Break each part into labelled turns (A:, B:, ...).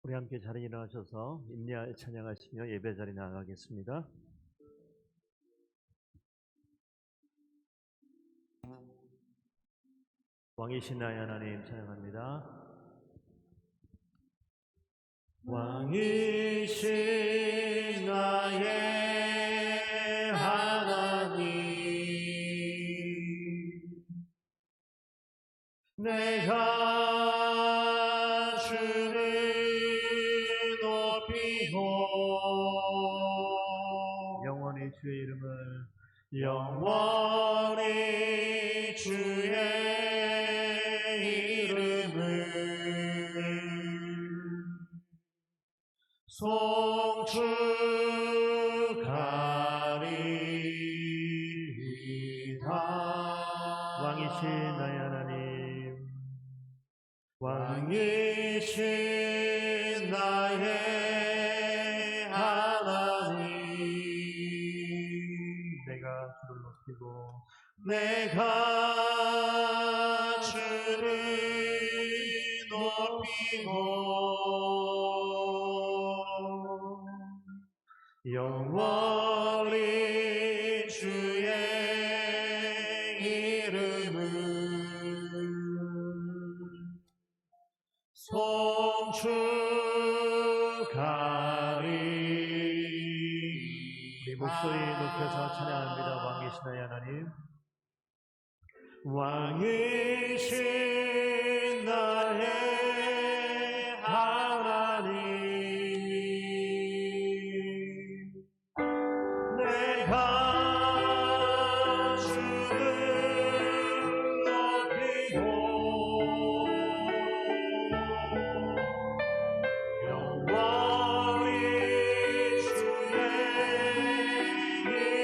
A: 우리 함께 자리에 일어나셔서 인내하여 찬양하시며 예배 자리에 나가겠습니다. 왕이신 나의 하나님 찬양합니다. 왕이신 나의 하나님, 내가 주를 높이고 영원히 주의 이름을 영원히 주의 이름을 송축하리이다. 왕이신 나의 하나님, 왕이신 나의 하나님, 내가 주를 높이고 내가 주를 높이고 영원히 주의 이름을 송축하리. 우리 목소리 높여서 찬양합니다. 왕이신 나의 하나님, 왕이신 나의 하나님, 내가 주를 높이고 영원히 주의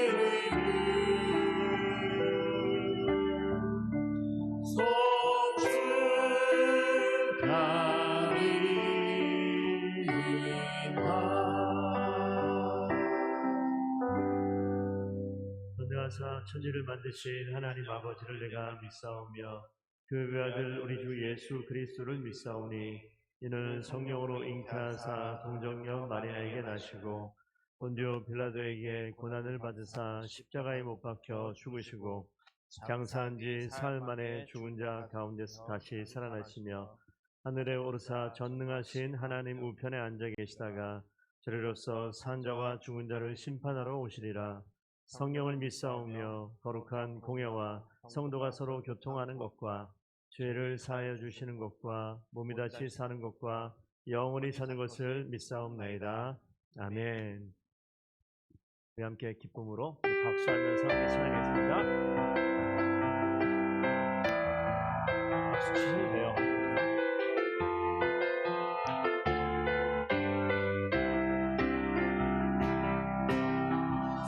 A: 이름을 전능하사 천지를 만드신 하나님 아버지를 내가 믿사오며 그 외아들 우리 주 예수 그리스도를 믿사오니 이는 성령으로 잉태하사 동정녀 마리아에게 나시고 본디오 빌라도에게 고난을 받으사 십자가에 못 박혀 죽으시고 장사한 지 사흘 만에 죽은 자 가운데서 다시 살아나시며 하늘에 오르사 전능하신 하나님 우편에 앉아 계시다가 저리로서 산 자와 죽은 자를 심판하러 오시리라. 성령을 믿사오며 거룩한 공회와 성도가 서로 교통하는 것과 죄를 사하여 주시는 것과 몸이 다시 사는 것과 영원히 사는 것을 믿사옵나이다. 아멘. 우리 함께 기쁨으로 박수하면서 함께 찬양하겠습니다. 박수 치셔도 돼요.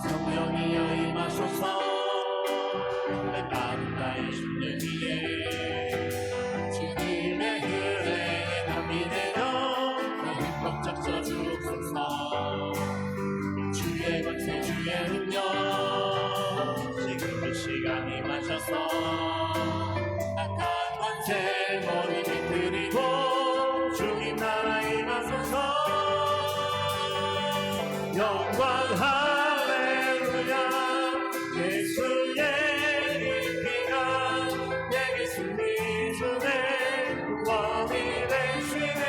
B: 성령이여 임하소서. 내 마음 나의 심령 위에 주님의 은혜에 담비 내려 흠뻑 적셔 주옵소서. 주의 권세 주의 능력 지금 이 시간 임하셔서 악한 권세 모두 깨뜨리고 주님 나라 임하소서. 영광 할렐루야. 예수의 피가 내게 승리 주네 구원이 되시네.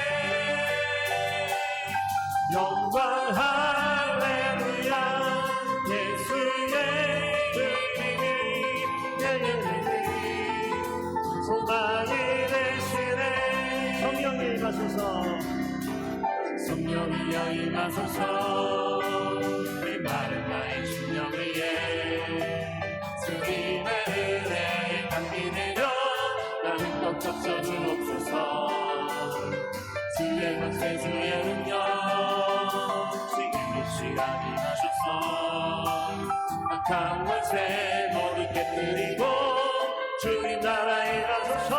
B: 영광 할렐루야. 예수의 피가 내게 소망이 되시네.
A: 성령이 임하소서.
B: 성령이여 임하소서. 내 마른 나의 심령 위에 주님의 은혜에 담비 내려 나는 꼭 적셔 주옵소서. 주의 권세 주의 능력 지금 이 시간 임하소서. 악한 권세 모두 깨뜨리고 주님 나라 임하소서.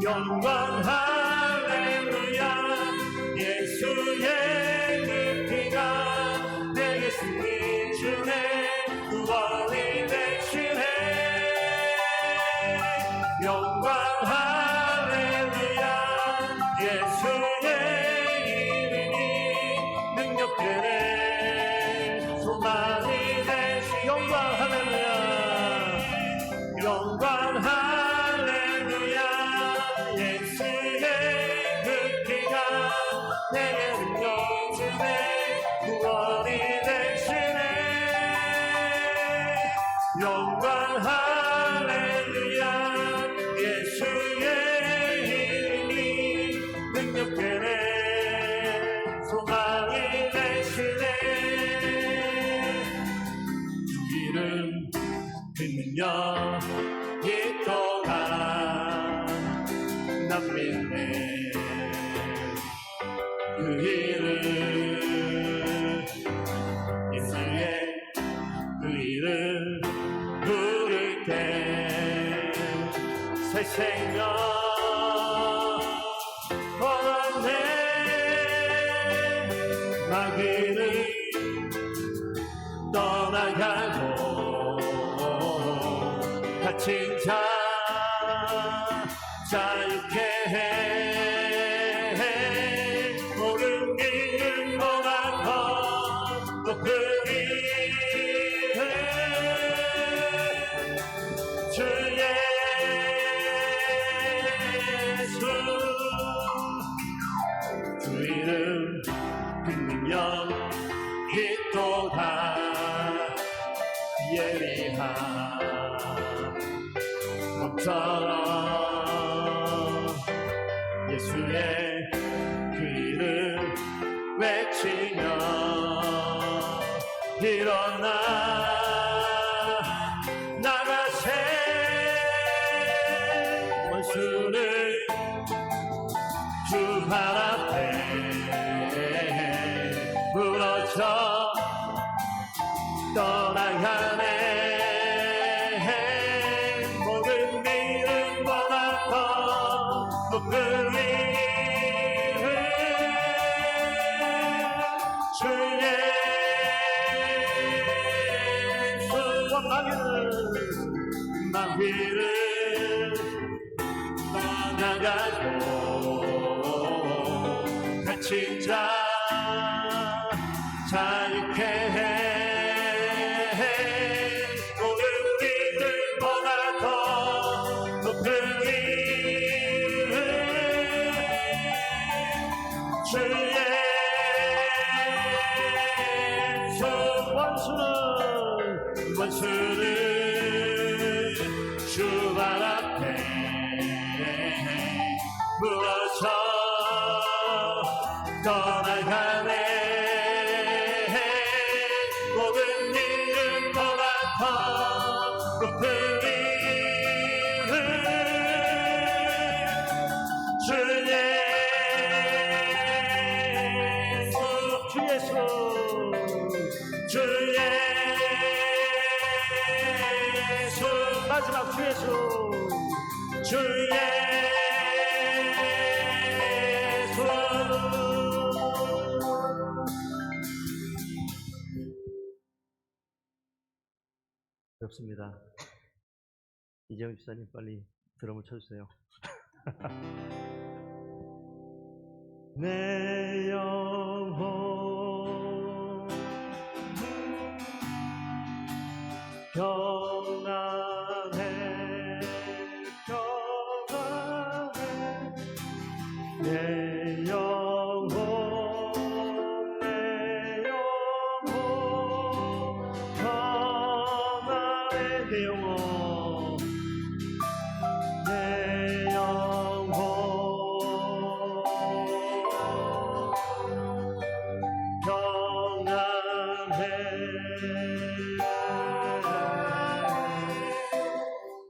B: 영광 할렐루야. 예수의 그 피가 내게 승리 주네 구원이 되시네. 영광 할렐루야. 예수
A: 영광 할렐루야 예수의 이름이 능력되네 소망이 되시네 주 이름 그 능력이 또한 난 믿네 그 이름 예수의 그 이름 부를 때 새 생명 얻네 마귀를 떠나가고 갇힌 자 자유케 해 모든 믿음보다 더 높은 이름 주 예수 주 이름 그 능력이 또다 예리한 것처럼 예수의 그 이름 외치며 일어나 나가세 원수를 주 발 앞에 무너져 떠나가네 모든 믿음보다 더 높은 이름 주 예수 마귀를 떠나가고 갇힌 자 자유케 해 모든 믿음보다 더 높은 이름 주 예수 원수는 주 발 앞에 무너져 떠나가네 모든 믿음보다 더 높은 이름 주 예수 주 예수 마지막 주 예수 주 예수 어렵습니다. 이재영 집사님 빨리 드럼을 쳐주세요. 내 영혼 평안해 평안해 내 영혼 평안해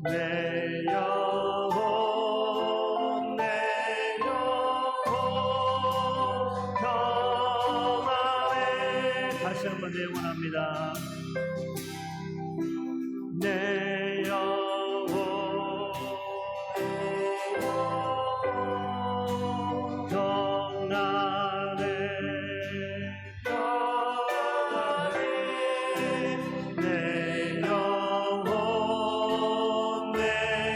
A: 내 영혼 내 영혼 평안해 다시 한번 내 영원합니다. 내 영혼 평안해 평안해 내 영혼 내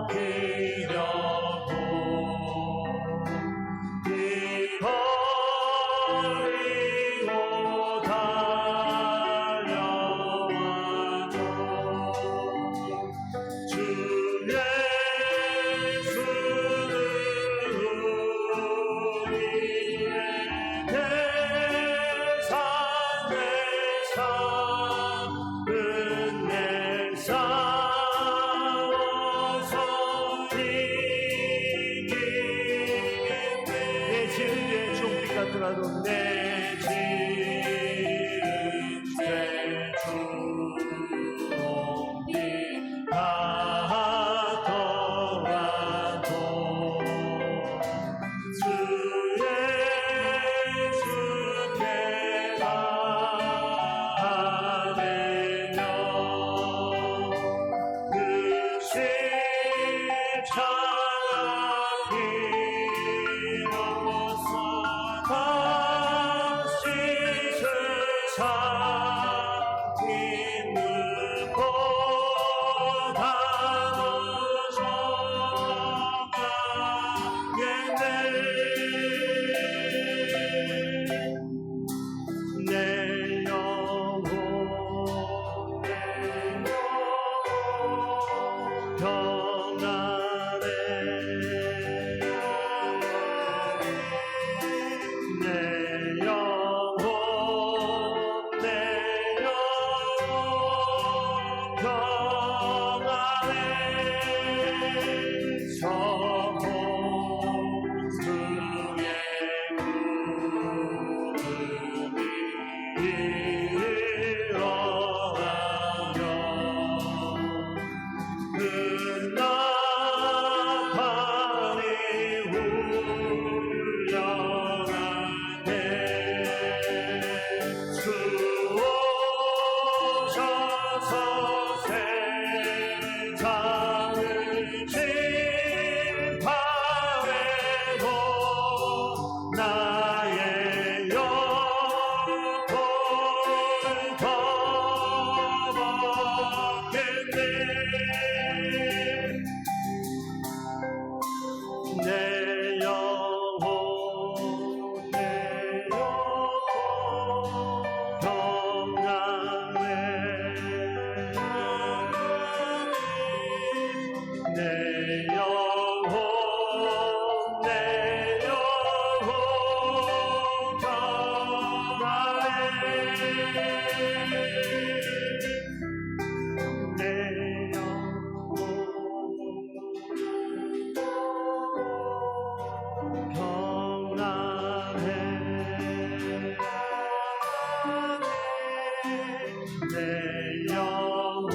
B: 삼키려고 이 버리고 달려와도 주 예수는 우리의 대상 내 삶은 내 싸워서 이기겠네 내 지은 죄 종빛 같더라도 내 지은 죄 종빛 같더라도 주 예수께 나아내며 그 십자가 길어서 다시 세상 있는 보다 넘어가겠네 내 영혼 평안해 내 영혼 평안해 성공 중에 일어나며 그 나팔이 울려나네 주 오셔서 세상을 심판하고 나의 영혼을 내 영혼 평안해 내 영혼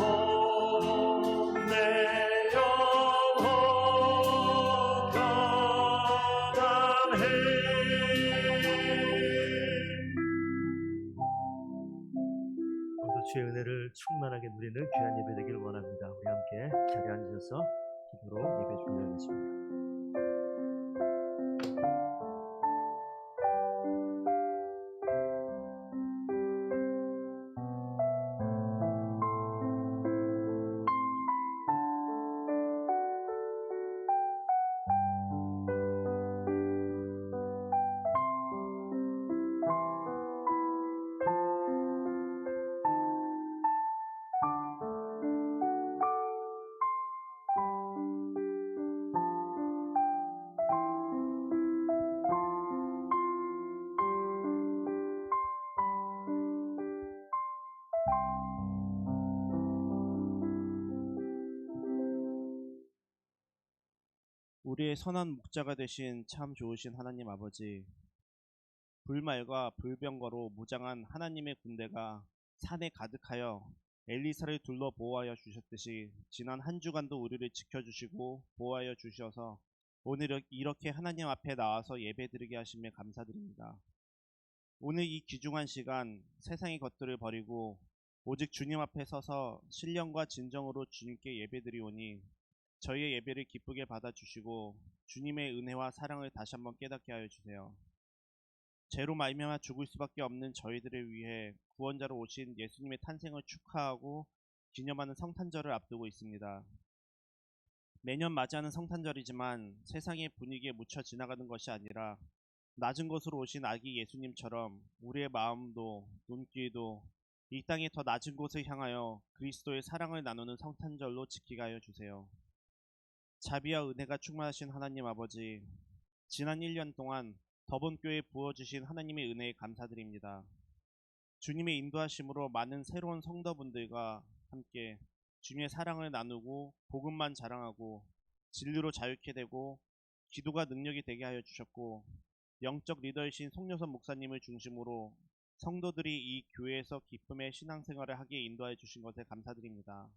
B: 평안해 내
A: 오늘도 주의 은혜를 충만하게 누리는 귀한 예배 되길 원합니다. 우리 함께 자리에 앉으셔서 기도로 예배 준비하겠습니다.
C: 우리의 선한 목자가 되신 참 좋으신 하나님 아버지, 불말과 불병거로 무장한 하나님의 군대가 산에 가득하여 엘리사를 둘러 보호하여 주셨듯이 지난 한 주간도 우리를 지켜주시고 보호하여 주셔서 오늘 이렇게 하나님 앞에 나와서 예배드리게 하심에 감사드립니다. 오늘 이 귀중한 시간 세상의 것들을 버리고 오직 주님 앞에 서서 신령과 진정으로 주님께 예배드리오니 저희의 예배를 기쁘게 받아주시고 주님의 은혜와 사랑을 다시 한번 깨닫게 하여 주세요. 죄로 말미암아 죽을 수밖에 없는 저희들을 위해 구원자로 오신 예수님의 탄생을 축하하고 기념하는 성탄절을 앞두고 있습니다. 매년 맞이하는 성탄절이지만 세상의 분위기에 묻혀 지나가는 것이 아니라 낮은 곳으로 오신 아기 예수님처럼 우리의 마음도 눈길도 이 땅의 더 낮은 곳을 향하여 그리스도의 사랑을 나누는 성탄절로 지키게 하여 주세요. 자비와 은혜가 충만하신 하나님 아버지, 지난 1년 동안 더본교회에 부어주신 하나님의 은혜에 감사드립니다. 주님의 인도하심으로 많은 새로운 성도분들과 함께 주님의 사랑을 나누고 복음만 자랑하고 진리로 자유케 되고 기도가 능력이 되게 하여 주셨고, 영적 리더이신 송여선 목사님을 중심으로 성도들이 이 교회에서 기쁨의 신앙생활을 하기에 인도하여 주신 것에 감사드립니다.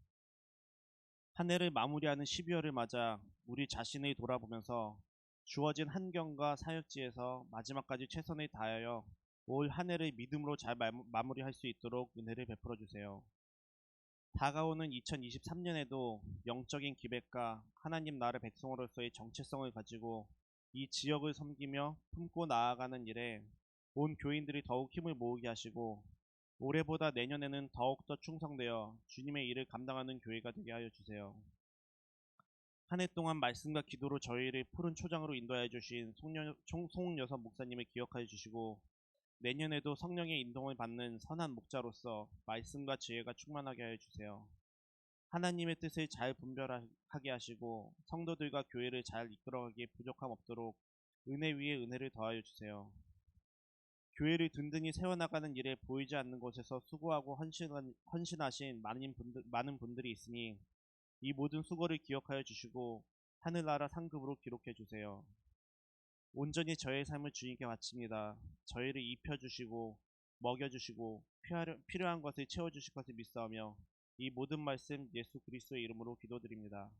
C: 한 해를 마무리하는 12월을 맞아 우리 자신을 돌아보면서 주어진 환경과 사역지에서 마지막까지 최선을 다하여 올 한 해를 믿음으로 잘 마무리할 수 있도록 은혜를 베풀어 주세요. 다가오는 2023년에도 영적인 기백과 하나님 나라의 백성으로서의 정체성을 가지고 이 지역을 섬기며 품고 나아가는 일에 온 교인들이 더욱 힘을 모으게 하시고, 올해보다 내년에는 더욱더 충성되어 주님의 일을 감당하는 교회가 되게 하여 주세요. 한 해 동안 말씀과 기도로 저희를 푸른 초장으로 인도하여 주신 송여선 목사님을 기억하여 주시고, 내년에도 성령의 인도를 받는 선한 목자로서 말씀과 지혜가 충만하게 하여 주세요. 하나님의 뜻을 잘 분별하게 하시고 성도들과 교회를 잘 이끌어가기에 부족함 없도록 은혜 위에 은혜를 더하여 주세요. 교회를 든든히 세워나가는 일에 보이지 않는 곳에서 수고하고 헌신하신 많은 분들이 있으니 이 모든 수고를 기억하여 주시고 하늘나라 상급으로 기록해 주세요. 온전히 저의 삶을 주님께 바칩니다. 저희를 입혀주시고 먹여주시고 필요한 것을 채워주실 것을 믿사오며 이 모든 말씀 예수 그리스도의 이름으로 기도드립니다.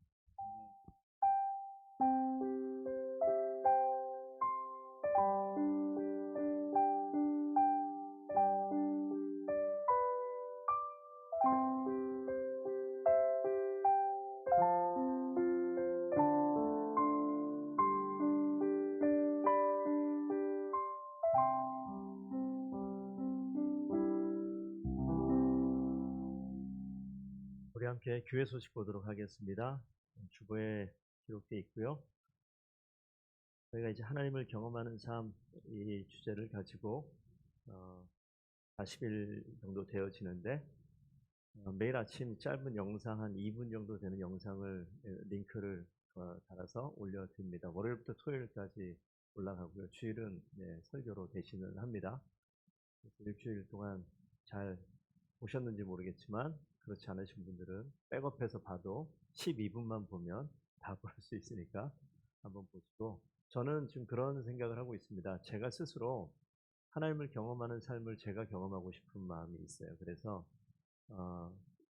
A: 우리 함께 교회 소식 보도록 하겠습니다. 주보에 기록되어 있고요. 저희가 이제 하나님을 경험하는 삶 이 주제를 가지고 40일 정도 되어지는데, 매일 아침 짧은 영상 한 2분 정도 되는 영상을 링크를 달아서 올려드립니다. 월요일부터 토요일까지 올라가고요. 주일은 설교로 대신을 합니다. 그래서 일주일 동안 잘 보셨는지 모르겠지만 그렇지 않으신 분들은 백업해서 봐도 12분만 보면 다 볼 수 있으니까 한번 보시고, 저는 지금 그런 생각을 하고 있습니다. 제가 스스로 하나님을 경험하는 삶을 제가 경험하고 싶은 마음이 있어요. 그래서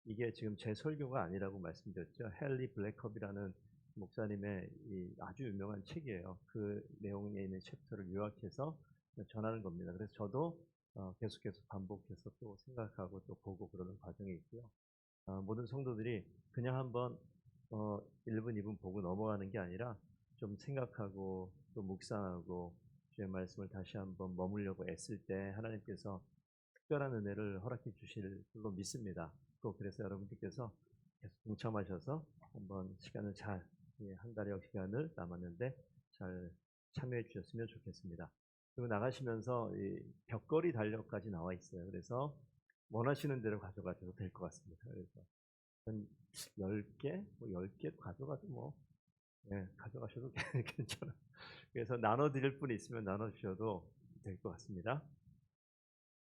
A: 이게 지금 제 설교가 아니라고 말씀드렸죠. 헨리 블랙컵이라는 목사님의 이 아주 유명한 책이에요. 그 내용에 있는 챕터를 요약해서 전하는 겁니다. 그래서 저도 계속해서 반복해서 또 생각하고 또 보고 그러는 과정이 있고요. 모든 성도들이 그냥 한번 1분, 2분 보고 넘어가는 게 아니라 좀 생각하고 또 묵상하고 주의 말씀을 다시 한번 머물려고 애쓸 때 하나님께서 특별한 은혜를 허락해 주실 줄로 믿습니다. 또 그래서 여러분들께서 계속 동참하셔서 한번 시간을 잘, 한 달여 시간을 남았는데 잘 참여해 주셨으면 좋겠습니다. 그리고 나가시면서 이 벽걸이 달력까지 나와 있어요. 그래서 원하시는 대로 가져가셔도 될 것 같습니다. 그래서 한 10개, 뭐 10개 가져가도 가져가셔도 괜찮아요. 그래서 나눠드릴 분이 있으면 나눠주셔도 될 것 같습니다.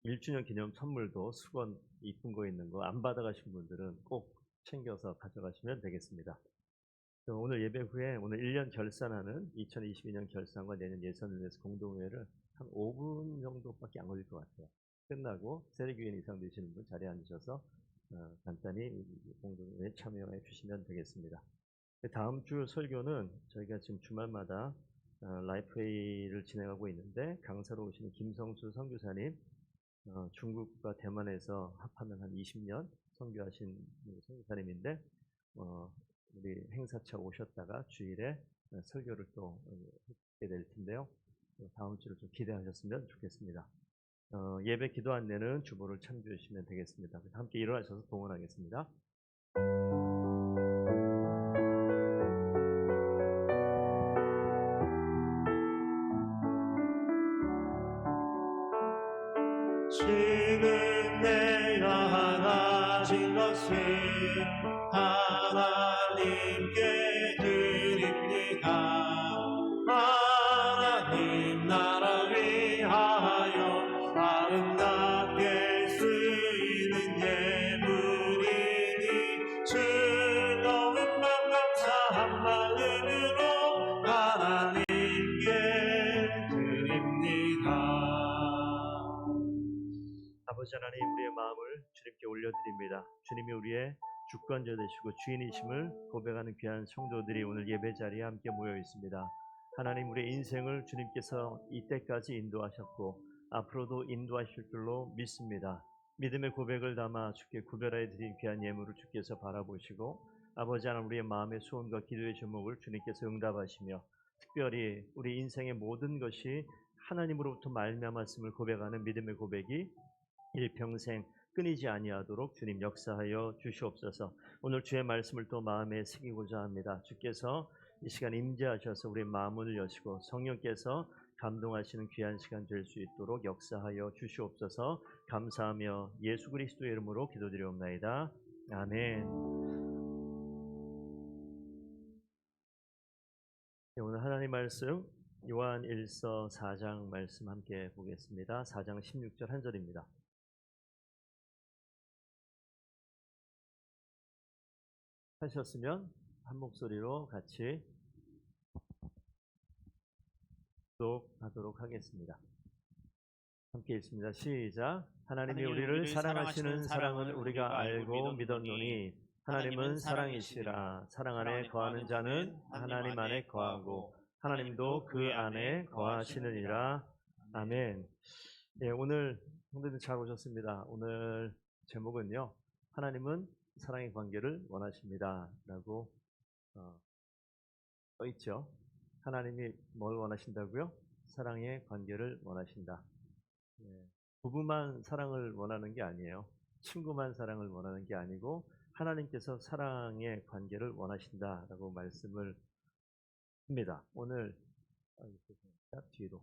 A: 1주년 기념 선물도 수건 이쁜 거 있는 거 안 받아가신 분들은 꼭 챙겨서 가져가시면 되겠습니다. 오늘 예배 후에 오늘 1년 결산하는 2022년 결산과 내년 예산을 위해서 공동회를 한 5분 정도밖에 안 걸릴 것 같아요. 끝나고 세례교인 이상 되시는 분 자리에 앉으셔서 간단히 공동회에 참여해 주시면 되겠습니다. 다음 주 설교는 저희가 지금 주말마다 라이프웨이를 진행하고 있는데, 강사로 오시는 김성수 선교사님, 중국과 대만에서 합하면 한 20년 선교하신 선교사님인데, 우리 행사차 오셨다가 주일에 설교를 또 하게 될 텐데요. 다음 주를 좀 기대하셨으면 좋겠습니다. 예배 기도 안내는 주보를 참조해 주시면 되겠습니다. 함께 일어나셔서 동원하겠습니다.
B: 드립니다. 하나님 나라 위하여 아름답게 쓰이는 예물이니 즐거운 맘 감사한 마음으로 하나님께 드립니다.
A: 아버지 하나님, 우리의 마음을 주님께 올려드립니다. 주님이 우리의 주권자 되시고 주인이심을 고백하는 귀한 성도들이 오늘 예배 자리에 함께 모여 있습니다. 하나님, 우리의 인생을 주님께서 이때까지 인도하셨고 앞으로도 인도하실 줄로 믿습니다. 믿음의 고백을 담아 주께 구별하여 드린 귀한 예물을 주께서 바라보시고 아버지 하나님, 우리의 마음의 소원과 기도의 제목을 주님께서 응답하시며 특별히 우리 인생의 모든 것이 하나님으로부터 말미암았음을 고백하는 믿음의 고백이 일평생 끊이지 아니하도록 주님 역사하여 주시옵소서. 오늘 주의 말씀을 또 마음에 새기고자 합니다. 주께서 이 시간 임재하셔서 우리의 마음을 여시고 성령께서 감동하시는 귀한 시간 될 수 있도록 역사하여 주시옵소서. 감사하며 예수 그리스도의 이름으로 기도드리옵나이다. 아멘. 오늘 하나님 말씀 요한 1서 4장 말씀 함께 보겠습니다. 4장 16절 한 절입니다. 하셨으면 한 목소리로 같이 독하도록 하겠습니다. 함께 읽습니다. 시작. 하나님이 우리를 사랑하시는 사랑은 우리가 알고 믿었노니 하나님은 사랑이시라. 사랑 안에 거하는 자는 하나님 안에 거하고 하나님도 그 안에 거하시느니라. 아멘. 예, 오늘 성도들 잘 오셨습니다. 오늘 제목은요, 하나님은 사랑의 관계를 원하십니다 라고 써있죠. 하나님이 뭘 원하신다고요? 사랑의 관계를 원하신다. 부부만 사랑을 원하는 게 아니에요. 친구만 사랑을 원하는 게 아니고 하나님께서 사랑의 관계를 원하신다라고 말씀을 합니다. 오늘 뒤로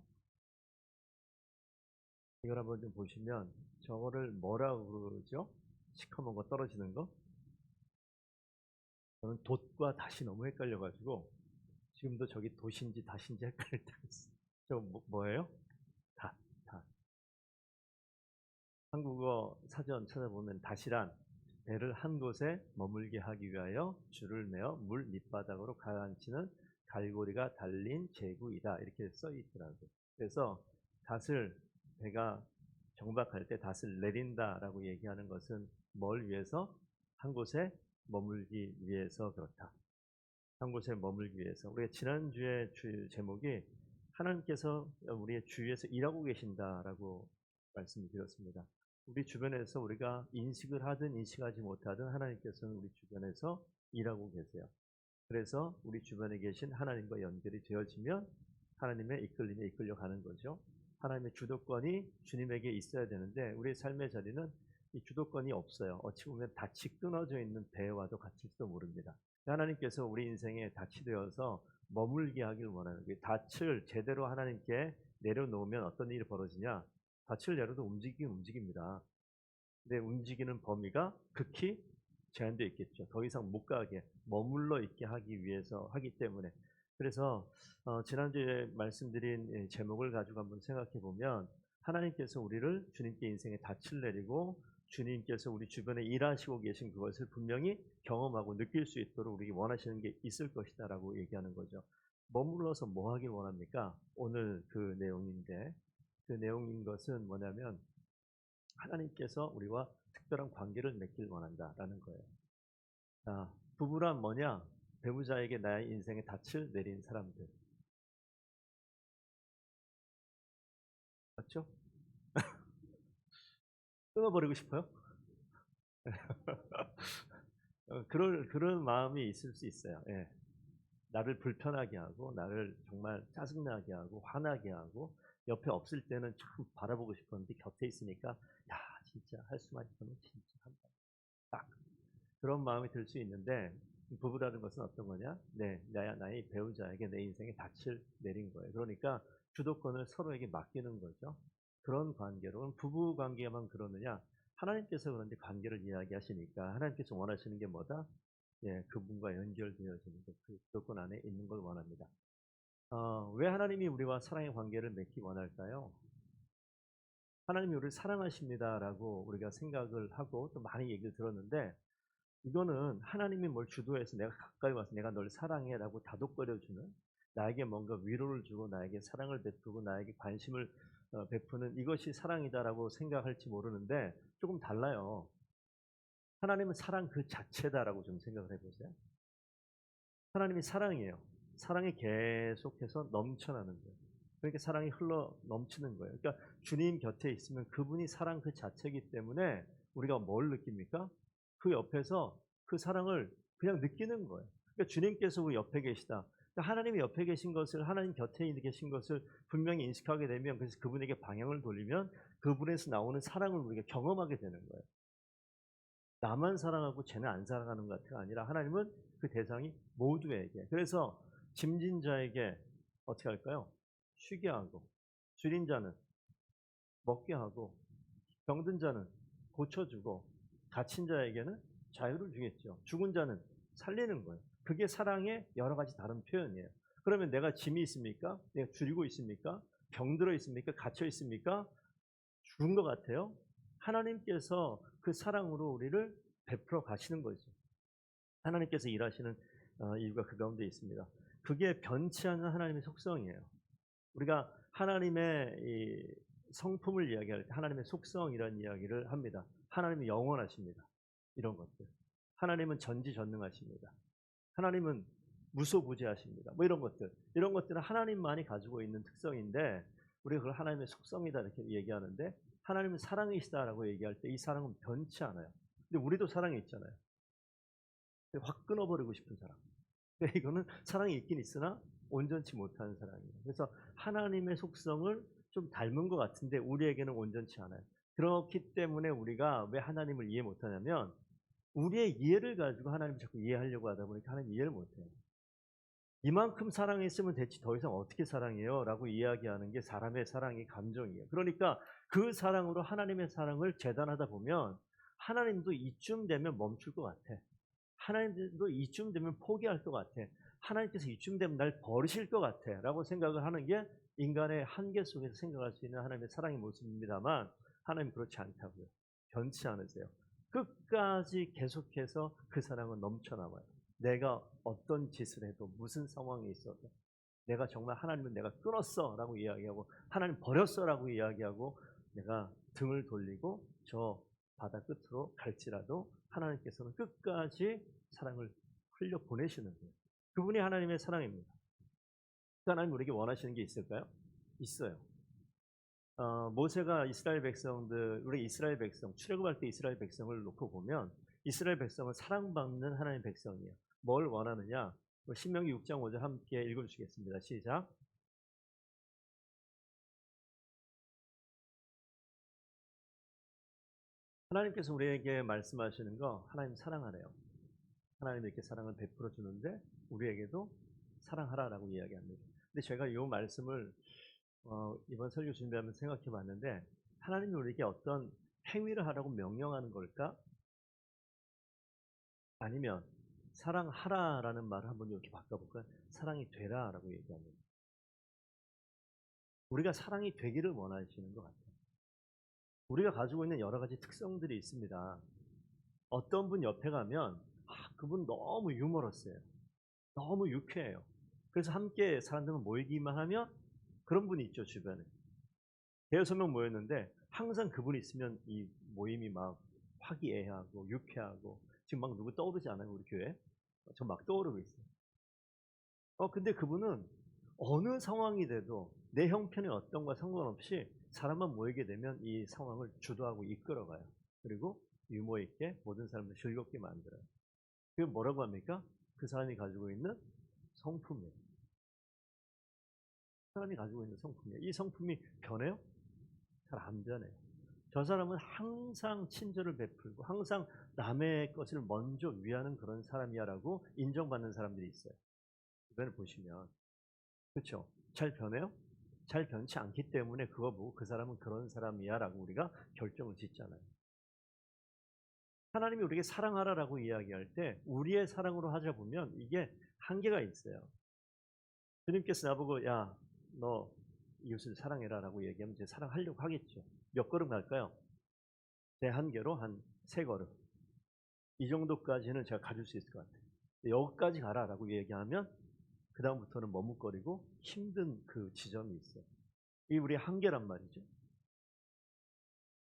A: 이걸 한번 좀 보시면 저거를 뭐라고 그러죠? 시커먼 거 떨어지는 거? 저는 돛과 닷이 너무 헷갈려가지고 지금도 저기 돛인지 닷인지 헷갈릴 때가 있어요. 저 뭐예요? 닷. 한국어 사전 찾아보면 닷이란 배를 한 곳에 머물게 하기 위하여 줄을 내어 물 밑바닥으로 가라앉히는 갈고리가 달린 제구이다, 이렇게 써 있더라고요. 그래서 닷을, 배가 정박할 때 닷을 내린다라고 얘기하는 것은 뭘 위해서? 한 곳에 머물기 위해서 그렇다. 한 곳에 머물기 위해서. 우리가 지난주에 제목이 하나님께서 우리의 주위에서 일하고 계신다라고 말씀을 드렸습니다. 우리 주변에서 우리가 인식을 하든 인식하지 못하든 하나님께서는 우리 주변에서 일하고 계세요. 그래서 우리 주변에 계신 하나님과 연결이 되어지면 하나님의 이끌림에 이끌려가는 거죠. 하나님의 주도권이 주님에게 있어야 되는데 우리의 삶의 자리는 이 주도권이 없어요. 어찌 보면 닻이 끊어져 있는 배와도 같을지도 모릅니다. 하나님께서 우리 인생에 닻이 되어서 머물게 하길 원하는 거예요. 닻을 제대로 하나님께 내려놓으면 어떤 일이 벌어지냐? 닻을 내려도 움직입니다. 근데 움직이는 범위가 극히 제한되어 있겠죠. 더 이상 못 가게 머물러 있게 하기 위해서 하기 때문에. 그래서 지난주에 말씀드린 제목을 가지고 한번 생각해 보면 하나님께서 우리를 주님께 인생에 닻을 내리고 주님께서 우리 주변에 일하시고 계신 그것을 분명히 경험하고 느낄 수 있도록 우리에게 원하시는 게 있을 것이다 라고 얘기하는 거죠. 머물러서 뭐 하길 원합니까? 오늘 그 내용인데 그 내용인 것은 뭐냐면 하나님께서 우리와 특별한 관계를 맺길 원한다라는 거예요. 자, 부부란 뭐냐? 배우자에게 나의 인생에 닻을 내린 사람들. 맞죠? 끊어버리고 싶어요? 그런 마음이 있을 수 있어요. 예. 나를 불편하게 하고 나를 정말 짜증나게 하고 화나게 하고 옆에 없을 때는 참 바라보고 싶었는데 곁에 있으니까 야 진짜 할 수만 있으면 진짜 한다. 딱 그런 마음이 들 수 있는데 부부라는 것은 어떤 거냐? 네, 나의 배우자에게 내 인생에 닻을 내린 거예요. 그러니까 주도권을 서로에게 맡기는 거죠. 그런 관계로 부부 관계만 그러느냐? 하나님께서 그런데 관계를 이야기하시니까 하나님께서 원하시는 게 뭐다? 그분과 연결되어지는 그 조건 안에 있는 걸 원합니다. 왜 하나님이 우리와 사랑의 관계를 맺기 원할까요? 하나님이 우리를 사랑하십니다라고 우리가 생각을 하고 또 많이 얘기를 들었는데, 이거는 하나님이 뭘 주도해서 내가 가까이 와서 내가 널 사랑해라고 다독거려주는, 나에게 뭔가 위로를 주고 나에게 사랑을 베푸고 나에게 관심을 베푸는 이것이 사랑이다라고 생각할지 모르는데, 조금 달라요. 하나님은 사랑 그 자체다라고 좀 생각을 해보세요. 하나님이 사랑이에요. 사랑이 계속해서 넘쳐나는 거예요. 그러니까 사랑이 흘러 넘치는 거예요. 그러니까 주님 곁에 있으면 그분이 사랑 그 자체이기 때문에 우리가 뭘 느낍니까? 그 옆에서 그 사랑을 그냥 느끼는 거예요. 그러니까 주님께서 우리 옆에 계시다. 그러니까 하나님이 옆에 계신 것을, 하나님 곁에 계신 것을 분명히 인식하게 되면, 그래서 그분에게 방향을 돌리면 그분에서 나오는 사랑을 우리가 경험하게 되는 거예요. 나만 사랑하고 쟤는 안 사랑하는 것 같아가 아니라, 하나님은 그 대상이 모두에게. 그래서 짐진 자에게 어떻게 할까요? 쉬게 하고, 줄인 자는 먹게 하고, 병든 자는 고쳐주고, 갇힌 자에게는 자유를 주겠죠. 죽은 자는 살리는 거예요. 그게 사랑의 여러 가지 다른 표현이에요. 그러면 내가 짐이 있습니까? 내가 줄이고 있습니까? 병들어 있습니까? 갇혀 있습니까? 죽은 것 같아요? 하나님께서 그 사랑으로 우리를 베풀어 가시는 거죠. 하나님께서 일하시는 이유가 그 가운데 있습니다. 그게 변치 않는 하나님의 속성이에요. 우리가 하나님의 이 성품을 이야기할 때 하나님의 속성이라는 이야기를 합니다. 하나님은 영원하십니다. 이런 것들. 하나님은 전지전능하십니다. 하나님은 무소부재하십니다. 뭐 이런 것들. 이런 것들은 하나님만이 가지고 있는 특성인데, 우리가 그걸 하나님의 속성이다 이렇게 얘기하는데, 하나님은 사랑이시다라고 얘기할 때 이 사랑은 변치 않아요. 근데 우리도 사랑이 있잖아요. 확 끊어버리고 싶은 사랑. 이거는 사랑이 있긴 있으나 온전치 못한 사랑이에요. 그래서 하나님의 속성을 좀 닮은 것 같은데 우리에게는 온전치 않아요. 그렇기 때문에 우리가 왜 하나님을 이해 못하냐면, 우리의 이해를 가지고 하나님을 자꾸 이해하려고 하다 보니까 하나님 이해를 못해요. 이만큼 사랑했으면 됐지 더 이상 어떻게 사랑해요? 라고 이야기하는 게 사람의 사랑의 감정이에요. 그러니까 그 사랑으로 하나님의 사랑을 재단하다 보면 하나님도 이쯤 되면 멈출 것 같아. 하나님도 이쯤 되면 포기할 것 같아. 하나님께서 이쯤 되면 날 버리실 것 같아 라고 생각을 하는 게 인간의 한계 속에서 생각할 수 있는 하나님의 사랑의 모습입니다만, 하나님 그렇지 않다고요. 변치 않으세요. 끝까지 계속해서 그 사랑은 넘쳐나와요. 내가 어떤 짓을 해도, 무슨 상황에 있어도 내가 정말 하나님은 내가 끊었어 라고 이야기하고, 하나님 버렸어 라고 이야기하고, 내가 등을 돌리고 저 바다 끝으로 갈지라도 하나님께서는 끝까지 사랑을 흘려 보내시는 거예요. 그분이 하나님의 사랑입니다. 하나님 우리에게 원하시는 게 있을까요? 있어요. 모세가 이스라엘 백성들, 우리 이스라엘 백성, 출애굽할 때 이스라엘 백성을 놓고 보면 이스라엘 백성은 사랑받는 하나님의 백성이에요. 뭘 원하느냐? 신명기 6장 5절 함께 읽어주시겠습니다. 시작. 하나님께서 우리에게 말씀하시는 거, 하나님 사랑하래요. 하나님이 이렇게 사랑을 베풀어 주는데 우리에게도 사랑하라라고 이야기합니다. 근데 제가 이 말씀을 이번 설교 준비하면서 생각해 봤는데, 하나님이 우리에게 어떤 행위를 하라고 명령하는 걸까? 아니면 사랑하라라는 말을 한번 이렇게 바꿔볼까요? 사랑이 되라라고 얘기합니다. 우리가 사랑이 되기를 원하시는 것 같아요. 우리가 가지고 있는 여러 가지 특성들이 있습니다. 어떤 분 옆에 가면 그분 너무 유머러스해요. 너무 유쾌해요. 그래서 함께 사람들은 모이기만 하면 그런 분이 있죠, 주변에. 대여섯 명 모였는데 항상 그분이 있으면 이 모임이 막 화기애애하고 유쾌하고, 지금 막 누구 떠오르지 않아요, 우리 교회? 저 막 떠오르고 있어요. 근데 그분은 어느 상황이 돼도 내 형편이 어떤과 상관없이 사람만 모이게 되면 이 상황을 주도하고 이끌어가요. 그리고 유머 있게 모든 사람들 즐겁게 만들어요. 그게 뭐라고 합니까? 그 사람이 가지고 있는 성품이에요. 사람이 가지고 있는 성품이에요. 이 성품이 변해요? 잘 안 변해요. 저 사람은 항상 친절을 베풀고 항상 남의 것을 먼저 위하는 그런 사람이야라고 인정받는 사람들이 있어요. 주변을 보시면. 그렇죠? 잘 변해요? 잘 변치 않기 때문에 그거 보고 그 사람은 그런 사람이야라고 우리가 결정을 짓잖아요. 하나님이 우리에게 사랑하라라고 이야기할 때 우리의 사랑으로 하자 보면 이게 한계가 있어요. 주님께서 나보고 야, 너 이웃을 사랑해라라고 얘기하면 제 사랑하려고 하겠죠. 몇 걸음 갈까요? 제 한계로 한 3걸음. 이 정도까지는 제가 가질 수 있을 것 같아요. 여기까지 가라라고 얘기하면 그 다음부터는 머뭇거리고 힘든 그 지점이 있어요. 이게 우리의 한계란 말이죠.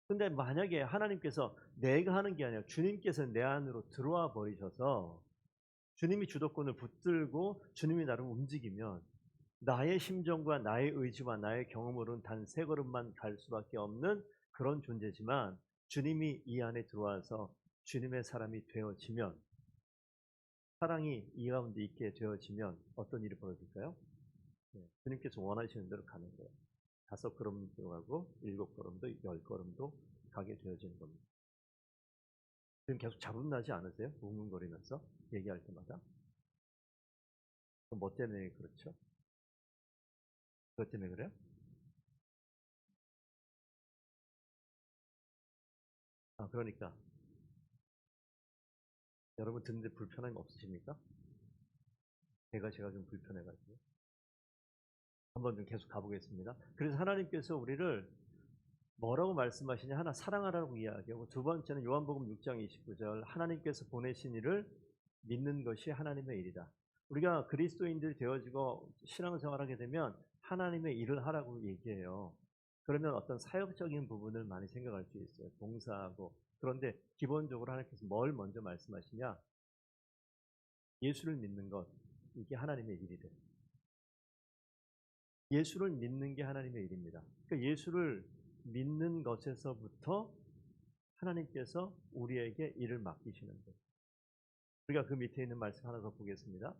A: 근데 만약에 하나님께서 내가 하는 게 아니라 주님께서 내 안으로 들어와 버리셔서 주님이 주도권을 붙들고 주님이 나를 움직이면 나의 심정과 나의 의지와 나의 경험으로는 단 3걸음만 갈 수밖에 없는 그런 존재지만 주님이 이 안에 들어와서 주님의 사람이 되어지면, 사랑이 이 가운데 있게 되어지면 어떤 일이 벌어질까요? 주님께서 원하시는 대로 가는 거예요. 5걸음 들어가고 7걸음도 10걸음도 가게 되어지는 겁니다. 지금 계속 잡음 나지 않으세요? 웅웅거리면서 얘기할 때마다. 그럼 뭐 때문에 그렇죠? 그것 때문에 그래요? 그러니까 여러분 듣는데 불편한 거 없으십니까? 제가 좀 불편해가지고 한번 좀 계속 가보겠습니다. 그래서 하나님께서 우리를 뭐라고 말씀하시냐? 하나, 사랑하라고 이야기하고, 두 번째는 요한복음 6장 29절 하나님께서 보내신 이를 믿는 것이 하나님의 일이다. 우리가 그리스도인들이 되어지고 신앙생활하게 되면 하나님의 일을 하라고 얘기해요. 그러면 어떤 사역적인 부분을 많이 생각할 수 있어요. 봉사하고. 그런데 기본적으로 하나님께서 뭘 먼저 말씀하시냐? 예수를 믿는 것, 이게 하나님의 일이래요. 예수를 믿는 게 하나님의 일입니다. 그러니까 예수를 믿는 것에서부터 하나님께서 우리에게 일을 맡기시는 거예요. 우리가 그 밑에 있는 말씀 하나 더 보겠습니다.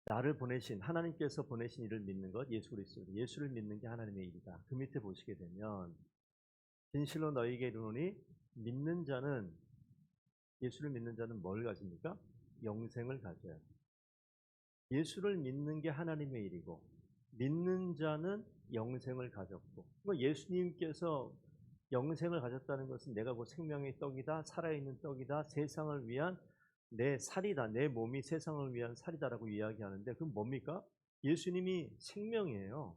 A: 나를 보내신, 하나님께서 보내신 이를 믿는 것, 예수 그리스도, 예수를 믿는 게 하나님의 일이다. 그 밑에 보시게 되면 진실로 너희에게 이르노니 믿는 자는, 예수를 믿는 자는 뭘 가집니까? 영생을 가져요. 예수를 믿는 게 하나님의 일이고 믿는 자는 영생을 가졌고, 예수님께서 영생을 가졌다는 것은 내가 곧 생명의 떡이다, 살아있는 떡이다, 세상을 위한 내 살이다, 내 몸이 세상을 위한 살이다라고 이야기하는데 그건 뭡니까? 예수님이 생명이에요.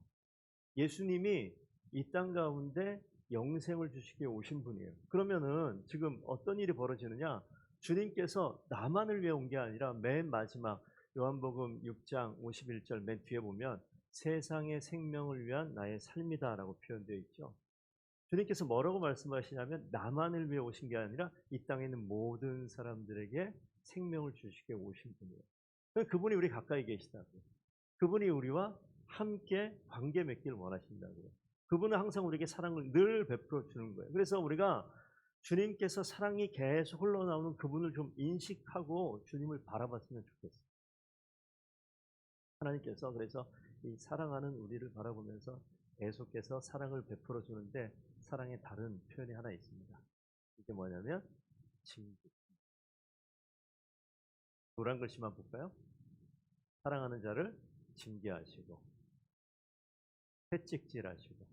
A: 예수님이 이 땅 가운데 영생을 주시기에 오신 분이에요. 그러면은 지금 어떤 일이 벌어지느냐? 주님께서 나만을 위해 온 게 아니라 맨 마지막 요한복음 6장 51절 맨 뒤에 보면 세상의 생명을 위한 나의 삶이다라고 표현되어 있죠. 주님께서 뭐라고 말씀하시냐면 나만을 위해 오신 게 아니라 이 땅에 있는 모든 사람들에게 생명을 주시기에 오신 분이에요. 그분이 우리 가까이 계시다고요. 그분이 우리와 함께 관계 맺기를 원하신다고요. 그분은 항상 우리에게 사랑을 늘 베풀어 주는 거예요. 그래서 우리가 주님께서 사랑이 계속 흘러나오는 그분을 좀 인식하고 주님을 바라봤으면 좋겠어요. 하나님께서 그래서 이 사랑하는 우리를 바라보면서 계속해서 사랑을 베풀어 주는데 사랑의 다른 표현이 하나 있습니다. 이게 뭐냐면 징계. 노란 글씨만 볼까요? 사랑하는 자를 징계하시고 채찍질하시고.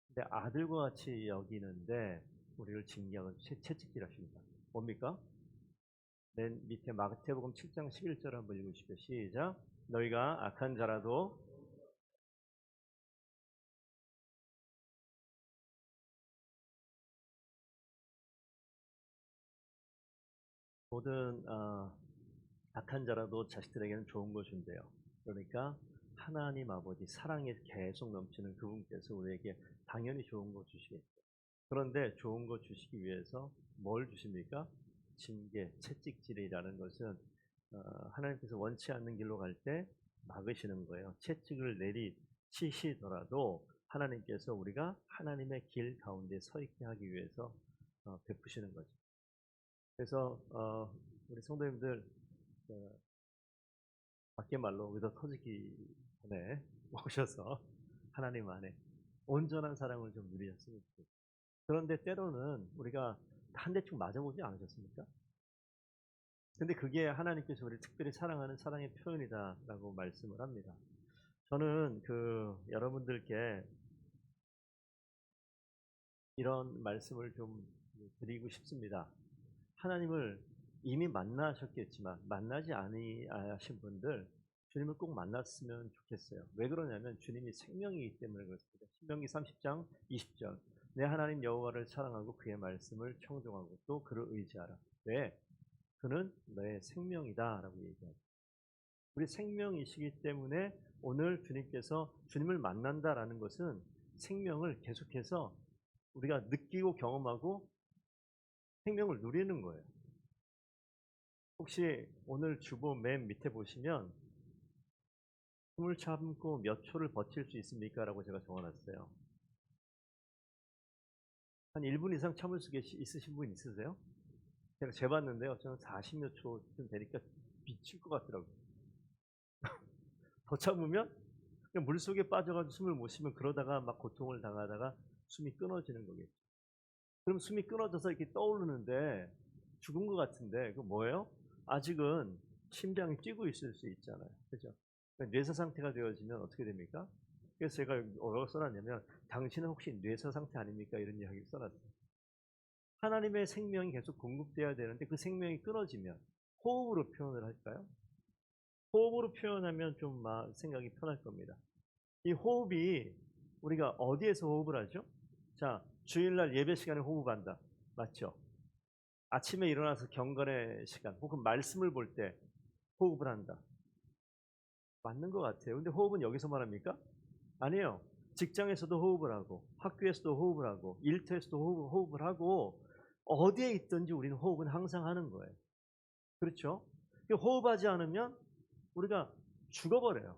A: 근데 아들과 같이 여기는데 우리를 징계하고 채찍질하십니다. 뭡니까? 맨 밑에 마태복음 7장 11절 한번 읽으시죠. 시작. 너희가 악한 자라도 모든 악한 자라도 자식들에게는 좋은 걸 준대요. 그러니까 하나님 아버지 사랑에 계속 넘치는 그분께서 우리에게 당연히 좋은 거 주시겠죠. 그런데 좋은 거 주시기 위해서 뭘 주십니까? 징계, 채찍질이라는 것은 하나님께서 원치 않는 길로 갈 때 막으시는 거예요. 채찍을 내리치시더라도 하나님께서 우리가 하나님의 길 가운데 서 있게 하기 위해서 베푸시는 거죠. 그래서 우리 성도님들 밖에 말로 여기서 터지기 전에 오셔서 하나님 안에 온전한 사랑을 좀 누리셨으면 좋겠어요. 그런데 때로는 우리가 한 대충 맞아보지 않으셨습니까? 근데 그게 하나님께서 우리를 특별히 사랑하는 사랑의 표현이다라고 말씀을 합니다. 저는 여러분들께 이런 말씀을 좀 드리고 싶습니다. 하나님을 이미 만나셨겠지만 만나지 아니하신 분들 주님을 꼭 만났으면 좋겠어요. 왜 그러냐면 주님이 생명이기 때문에 그렇습니다. 신명기 30장 20절 내 하나님 여호와를 사랑하고 그의 말씀을 청종하고 또 그를 의지하라. 왜? 그는 너의 생명이다 라고 얘기하죠. 우리 생명이시기 때문에 오늘 주님께서 주님을 만난다라는 것은 생명을 계속해서 우리가 느끼고 경험하고 생명을 누리는 거예요. 혹시 오늘 주보 맨 밑에 보시면 숨을 참고 몇 초를 버틸 수 있습니까? 라고 제가 적어놨어요. 한 1분 이상 참을 수 있으신 분 있으세요? 제가 재봤는데요. 저는 40몇 초쯤 되니까 미칠 것 같더라고요. 더 참으면 그냥 물속에 빠져가지고 숨을 못 쉬면 그러다가 막 고통을 당하다가 숨이 끊어지는 거겠죠. 그럼 숨이 끊어져서 이렇게 떠오르는데 죽은 것 같은데 그거 뭐예요? 아직은 심장이 뛰고 있을 수 있잖아요. 그죠? 그러니까 뇌사 상태가 되어지면 어떻게 됩니까? 그래서 제가 뭐라고 써놨냐면 당신은 혹시 뇌사 상태 아닙니까? 이런 이야기를 써놨어요. 하나님의 생명이 계속 공급돼야 되는데 그 생명이 끊어지면 호흡으로 표현을 할까요? 호흡으로 표현하면 좀 생각이 편할 겁니다. 이 호흡이 우리가 어디에서 호흡을 하죠? 자, 주일날 예배 시간에 호흡한다. 맞죠? 아침에 일어나서 경건의 시간 혹은 말씀을 볼 때 호흡을 한다. 맞는 것 같아요. 근데 호흡은 여기서만 합니까? 아니에요. 직장에서도 호흡을 하고 학교에서도 호흡을 하고 일터에서도 호흡을 하고 어디에 있든지 우리는 호흡은 항상 하는 거예요. 그렇죠? 호흡하지 않으면 우리가 죽어버려요.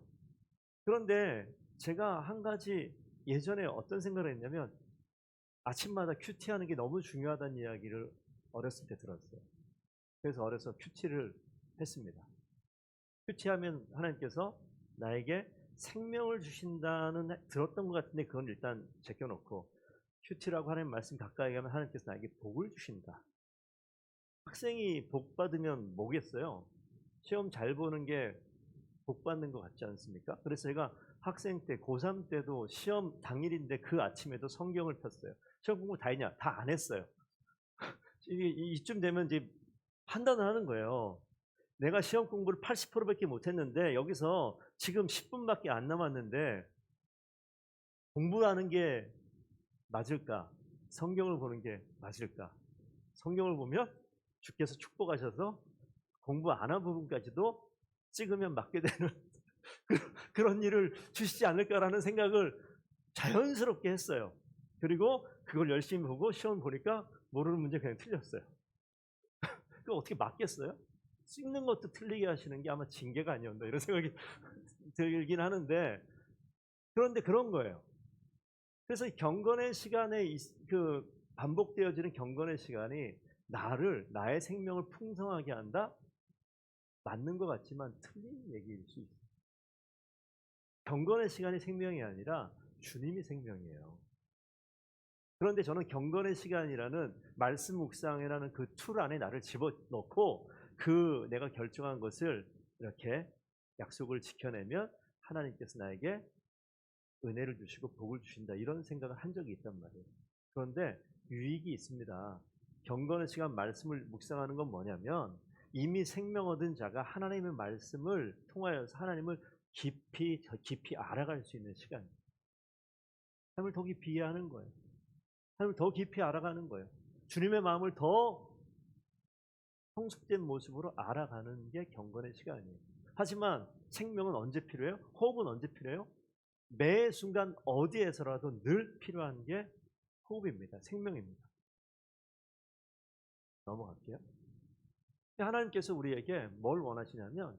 A: 그런데 제가 한 가지 예전에 어떤 생각을 했냐면 아침마다 큐티하는 게 너무 중요하다는 이야기를 어렸을 때 들었어요. 그래서 어려서 큐티를 했습니다. 큐티하면 하나님께서 나에게 생명을 주신다는 들었던 것 같은데 그건 일단 제껴놓고 큐티라고 하나님 말씀 가까이 가면 하나님께서 나에게 복을 주신다. 학생이 복 받으면 뭐겠어요? 시험 잘 보는 게 복 받는 것 같지 않습니까? 그래서 제가 학생 때 고3 때도 시험 당일인데 그 아침에도 성경을 폈어요. 시험 공부 다 했냐? 다 안 했어요. 이쯤 되면 이제 판단을 하는 거예요. 내가 시험 공부를 80%밖에 못했는데 여기서 지금 10분밖에 안 남았는데 공부하는 게 맞을까? 성경을 보는 게 맞을까? 성경을 보면 주께서 축복하셔서 공부 안 한 부분까지도 찍으면 맞게 되는 그런 일을 주시지 않을까라는 생각을 자연스럽게 했어요. 그리고 그걸 열심히 보고 시험 보니까 모르는 문제 그냥 틀렸어요. 그거 어떻게 맞겠어요? 찍는 것도 틀리게 하시는 게 아마 징계가 아니었나 이런 생각이 들긴 하는데 그런데 그런 거예요. 그래서 경건의 시간에 그 반복되어지는 경건의 시간이 나의 생명을 풍성하게 한다? 맞는 것 같지만 틀린 얘기일 수 있어요. 경건의 시간이 생명이 아니라 주님이 생명이에요. 그런데 저는 경건의 시간이라는 말씀 묵상이라는 그 툴 안에 나를 집어넣고 그 내가 결정한 것을 이렇게 약속을 지켜내면 하나님께서 나에게 은혜를 주시고 복을 주신다 이런 생각을 한 적이 있단 말이에요. 그런데 유익이 있습니다. 경건의 시간 말씀을 묵상하는 건 뭐냐면 이미 생명 얻은 자가 하나님의 말씀을 통하여서 하나님을 깊이 알아갈 수 있는 시간이에요. 하나님을 더 깊이 이해하는 거예요. 하나님을 더 깊이 알아가는 거예요. 주님의 마음을 더 성숙된 모습으로 알아가는 게 경건의 시간이에요. 하지만 생명은 언제 필요해요? 호흡은 언제 필요해요? 매 순간 어디에서라도 늘 필요한 게 호흡입니다. 생명입니다. 넘어갈게요. 하나님께서 우리에게 뭘 원하시냐면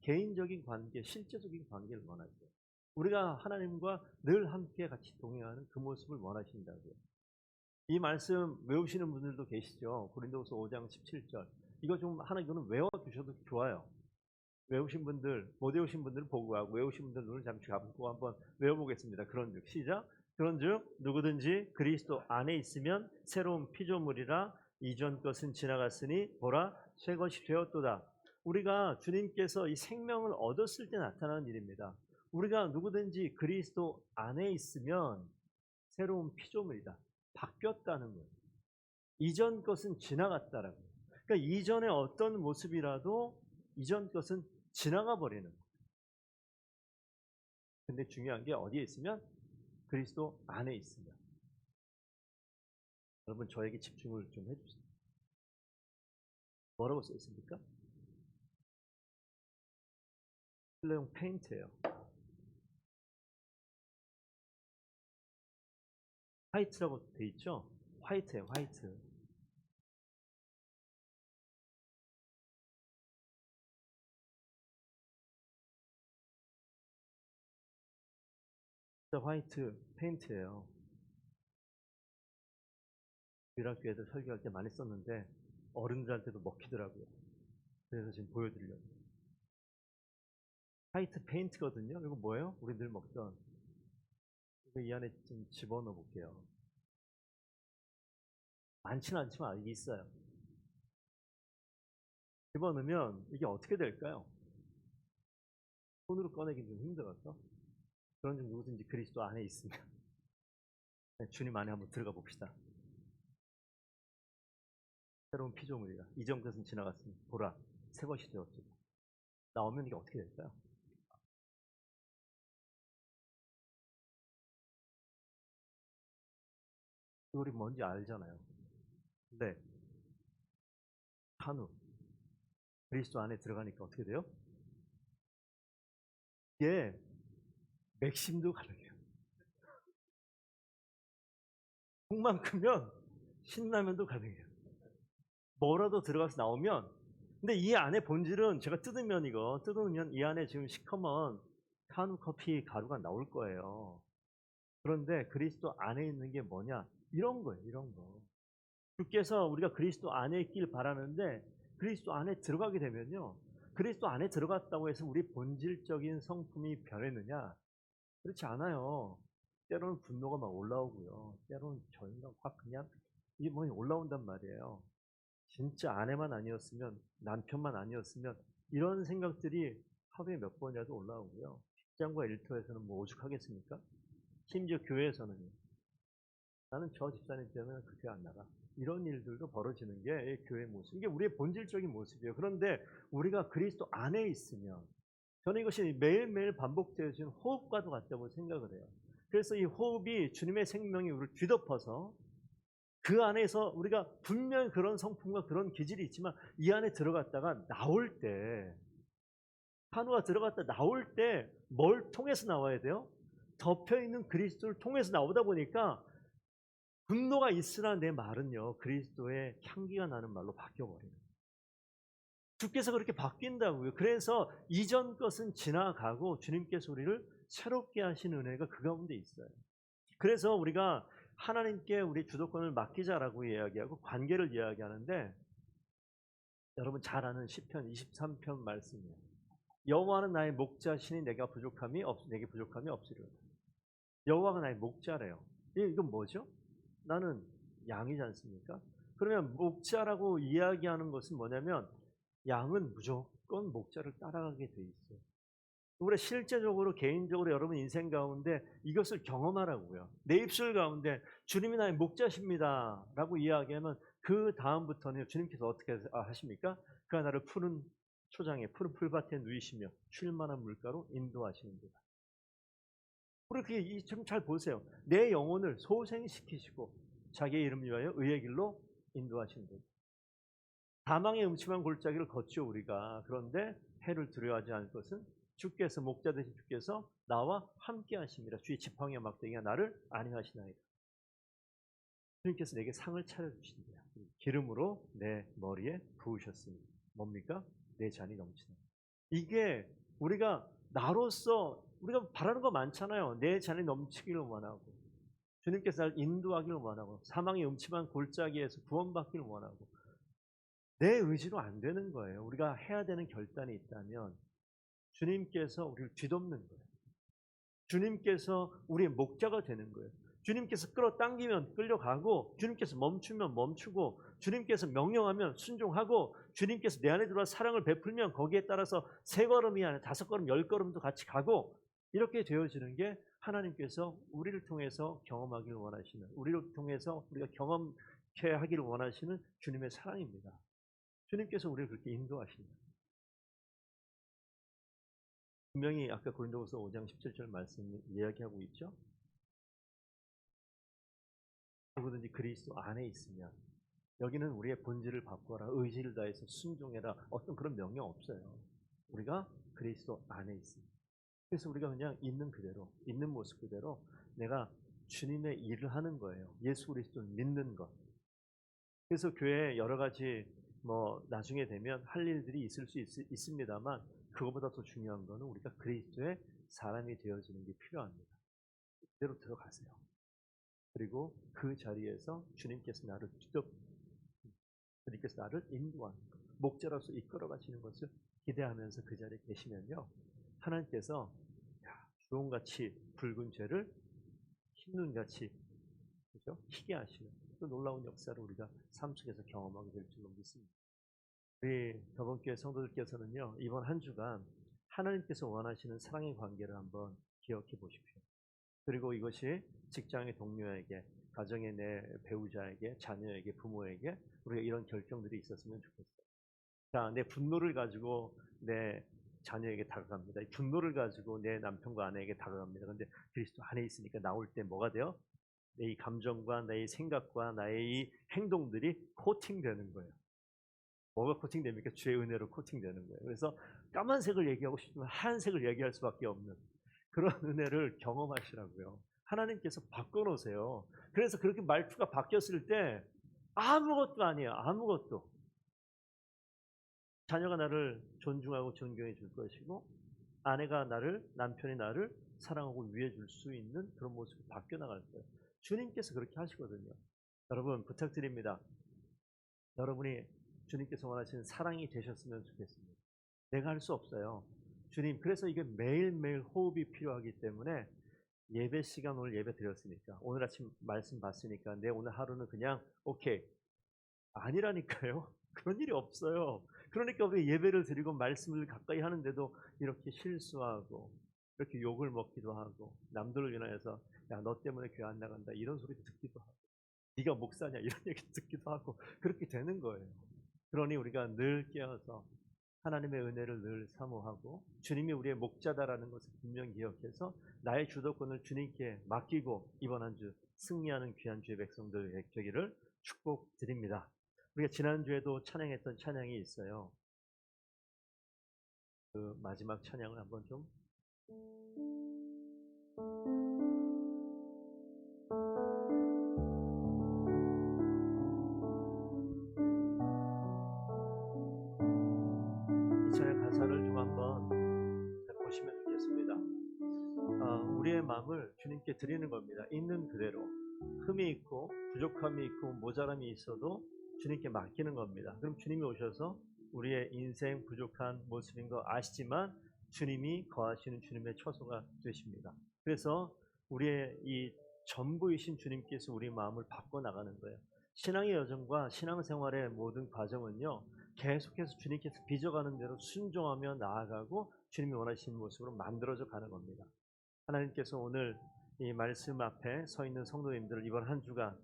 A: 개인적인 관계, 실제적인 관계를 원하세요. 우리가 하나님과 늘 함께 같이 동행하는 그 모습을 원하신다고요. 이 말씀 외우시는 분들도 계시죠. 고린도후서 5장 17절. 이거 좀 하나 이거는 외워두셔도 좋아요. 외우신 분들, 못 외우신 분들은 보고 하고 외우신 분들 눈을 잠시 감고 한번 외워보겠습니다. 그런즉 시작. 그런즉 누구든지 그리스도 안에 있으면 새로운 피조물이라 이전 것은 지나갔으니 보라 새 것이 되었도다. 우리가 주님께서 이 생명을 얻었을 때 나타나는 일입니다. 우리가 누구든지 그리스도 안에 있으면 새로운 피조물이다. 바뀌었다는 거예요. 이전 것은 지나갔다라고. 그러니까 이전의 어떤 모습이라도 이전 것은 지나가 버리는 거예요. 근데 중요한 게 어디에 있으면 그리스도 안에 있으면. 여러분 저에게 집중을 좀 해주세요. 뭐라고 써 있습니까? 필레용 페인트예요. 화이트라고 돼 있죠? 화이트예요, 화이트. 화이트 페인트예요. 유락교회에서 설교할 때 많이 썼는데 어른들한테도 먹히더라고요. 그래서 지금 보여드리려고. 화이트 페인트거든요. 이거 뭐예요? 우리 늘 먹던. 이거 이 안에 좀 집어넣어 볼게요. 많지는 않지만 이게 있어요. 집어넣으면 이게 어떻게 될까요? 손으로 꺼내긴 좀 힘들어서. 그런 중 누구든지 그리스도 안에 있으면 주님 안에 한번 들어가 봅시다. 새로운 피조물이라 이전 것은 지나갔으니 보라 새 것이 되었지. 나오면 이게 어떻게 될까요? 우리 뭔지 알잖아요. 네. 한우 그리스도 안에 들어가니까 어떻게 돼요? 이게 맥심도 가능해요. 속만 크면 신라면도 가능해요. 뭐라도 들어가서 나오면. 근데 이 안에 본질은 제가 뜯으면 이 안에 지금 시커먼 한우 커피 가루가 나올 거예요. 그런데 그리스도 안에 있는 게 뭐냐? 이런 거예요. 이런 거. 주께서 우리가 그리스도 안에 있길 바라는데 그리스도 안에 들어가게 되면요. 그리스도 안에 들어갔다고 해서 우리 본질적인 성품이 변했느냐? 그렇지 않아요. 때로는 분노가 막 올라오고요. 때로는 저희가 확 그냥 이게 뭐 올라온단 말이에요. 진짜 아내만 아니었으면, 남편만 아니었으면 이런 생각들이 하루에 몇 번이라도 올라오고요. 직장과 일터에서는 뭐 오죽하겠습니까? 심지어 교회에서는요. 나는 저 집사님 때문에 그 교회 안 나가. 이런 일들도 벌어지는 게 교회의 모습. 이게 우리의 본질적인 모습이에요. 그런데 우리가 그리스도 안에 있으면 저는 이것이 매일매일 반복되어지는 호흡과도 같다고 생각을 해요. 그래서 이 호흡이 주님의 생명이 우리를 뒤덮어서 그 안에서 우리가 분명히 그런 성품과 그런 기질이 있지만 이 안에 들어갔다가 나올 때 한우가 들어갔다 나올 때 뭘 통해서 나와야 돼요? 덮여있는 그리스도를 통해서 나오다 보니까 분노가 있으나 내 말은요 그리스도의 향기가 나는 말로 바뀌어버려요. 주께서 그렇게 바뀐다고요. 그래서 이전 것은 지나가고 주님께서 우리를 새롭게 하신 은혜가 그 가운데 있어요. 그래서 우리가 하나님께 우리 주도권을 맡기자라고 이야기하고 관계를 이야기하는데 여러분 잘 아는 시편 23편 말씀이에요. 여호와는 나의 목자시니 내게 부족함이 없으리로다. 여호와가 나의 목자래요. 이건 뭐죠? 나는 양이지 않습니까? 그러면 목자라고 이야기하는 것은 뭐냐면 양은 무조건 목자를 따라가게 돼 있어요. 우리 실제적으로 개인적으로 여러분 인생 가운데 이것을 경험하라고요. 내 입술 가운데 주님이 나의 목자십니다 라고 이야기하면 그 다음부터는 주님께서 어떻게 하십니까? 그가 나를 푸른 초장에 푸른 풀밭에 누이시며 쉴 만한 물가로 인도하시는도다. 우리 좀 잘 보세요. 내 영혼을 소생시키시고 자기의 이름 위하여 의의 길로 인도하시는도다. 사망의 음침한 골짜기를 걷죠 우리가. 그런데 해를 두려워하지 않을 것은 주께서 목자 되신 주께서 나와 함께 하십니다. 주의 지팡이와 막대기가 나를 안위하시나이다. 주님께서 내게 상을 차려주신다. 기름으로 내 머리에 부으셨으니 뭡니까? 내 잔이 넘치다. 이게 우리가 나로서 우리가 바라는 거 많잖아요. 내 잔이 넘치기를 원하고 주님께서 나를 인도하기를 원하고 사망의 음침한 골짜기에서 구원받기를 원하고 내 의지로 안 되는 거예요. 우리가 해야 되는 결단이 있다면 주님께서 우리를 뒤덮는 거예요. 주님께서 우리의 목자가 되는 거예요. 주님께서 끌어당기면 끌려가고 주님께서 멈추면 멈추고 주님께서 명령하면 순종하고 주님께서 내 안에 들어와 사랑을 베풀면 거기에 따라서 3걸음이 아니라 5걸음 10걸음도 같이 가고 이렇게 되어지는 게 하나님께서 우리를 통해서 경험하기를 원하시는 우리를 통해서 우리가 어떻게 하기를 원하시는 주님의 사랑입니다. 주님께서 우리를 그렇게 인도하십니다. 분명히 아까 고린도후서 5장 17절 말씀 이야기하고 있죠. 누구든지 그리스도 안에 있으면, 여기는 우리의 본질을 바꿔라, 의지를 다해서 순종해라, 어떤 그런 명령 없어요. 우리가 그리스도 안에 있습니다. 그래서 우리가 그냥 있는 그대로, 있는 모습 그대로 내가 주님의 일을 하는 거예요. 예수 그리스도를 믿는 것. 그래서 교회에 여러 가지 나중에 되면 할 일들이 있을 수 있습니다만, 그거보다 더 중요한 거는 우리가 그리스도의 사람이 되어지는 게 필요합니다. 그대로 들어가세요. 그리고 그 자리에서 주님께서 나를 인도하는 것, 목자로서 이끌어 가시는 것을 기대하면서 그 자리에 계시면요, 하나님께서 주홍같이 붉은 죄를 흰눈같이, 그죠? 희게 하시는 그 놀라운 역사를 우리가 삶 속에서 경험하게 될 줄로 믿습니다. 우리 더번교회 성도들께서는요, 이번 한 주간 하나님께서 원하시는 사랑의 관계를 한번 기억해 보십시오. 그리고 이것이 직장의 동료에게, 가정의 내 배우자에게, 자녀에게, 부모에게 우리가 이런 결정들이 있었으면 좋겠어요. 자, 내 분노를 가지고 내 자녀에게 다가갑니다. 이 분노를 가지고 내 남편과 아내에게 다가갑니다. 그런데 그리스도 안에 있으니까 나올 때 뭐가 돼요? 내 이 감정과 나의 생각과 나의 이 행동들이 코팅되는 거예요. 뭐가 코팅됩니까? 주의 은혜로 코팅되는 거예요. 그래서 까만색을 얘기하고 싶으면 하얀색을 얘기할 수밖에 없는 그런 은혜를 경험하시라고요. 하나님께서 바꿔놓으세요. 그래서 그렇게 말투가 바뀌었을 때 아무것도 아니에요. 아무것도. 자녀가 나를 존중하고 존경해 줄 것이고, 아내가 남편이 나를 사랑하고 위해 줄 수 있는 그런 모습이 바뀌어 나갈 거예요. 주님께서 그렇게 하시거든요. 여러분 부탁드립니다. 여러분이 주님께서 원하시는 사랑이 되셨으면 좋겠습니다. 내가 할 수 없어요. 주님, 그래서 이게 매일매일 호흡이 필요하기 때문에 예배 시간 오늘 예배 드렸으니까, 오늘 아침 말씀 봤으니까 내 오늘 하루는 그냥 오케이. 아니라니까요. 그런 일이 없어요. 그러니까 우리 예배를 드리고 말씀을 가까이 하는데도 이렇게 실수하고, 이렇게 욕을 먹기도 하고, 남들을 인하여서 야, 너 때문에 교회 안 나간다 이런 소리 듣기도 하고, 네가 목사냐 이런 얘기 듣기도 하고, 그렇게 되는 거예요. 그러니 우리가 늘 깨어서 하나님의 은혜를 늘 사모하고, 주님이 우리의 목자다라는 것을 분명히 기억해서 나의 주도권을 주님께 맡기고 이번 한 주 승리하는 귀한 주의 백성들 되기를 축복드립니다. 우리가 지난주에도 찬양했던 찬양이 있어요. 그 마지막 찬양을 한번 좀 이 찬양 가사를 좀 한번 보시면 좋겠습니다. 우리의 마음을 주님께 드리는 겁니다. 있는 그대로. 흠이 있고 부족함이 있고 모자람이 있어도 주님께 맡기는 겁니다. 그럼 주님이 오셔서 우리의 인생 부족한 모습인 거 아시지만 주님이 거하시는 주님의 처소가 되십니다. 그래서 우리의 이 전부이신 주님께서 우리 마음을 바꿔나가는 거예요. 신앙의 여정과 신앙생활의 모든 과정은요, 계속해서 주님께서 빚어가는 대로 순종하며 나아가고 주님이 원하시는 모습으로 만들어져 가는 겁니다. 하나님께서 오늘 이 말씀 앞에 서 있는 성도님들을 이번 한 주간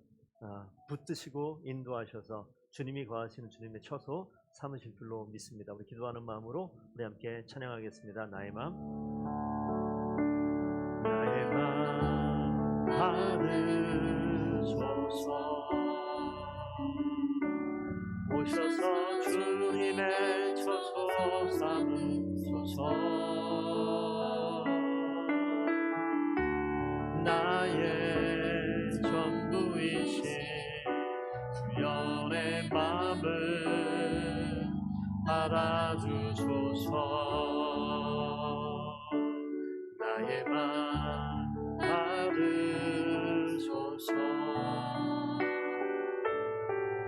A: 붙드시고 인도하셔서 주님이 거하시는 주님의 처소 삼으실 줄로 믿습니다. 우리 기도하는 마음으로 우리 함께 찬양하겠습니다. 나의 마음 받으소서. 오셔서 주님의 처소 삼으소서. 나의 전부이신 주여 내 맘을 받아주소서. 나의 맘 받으소서.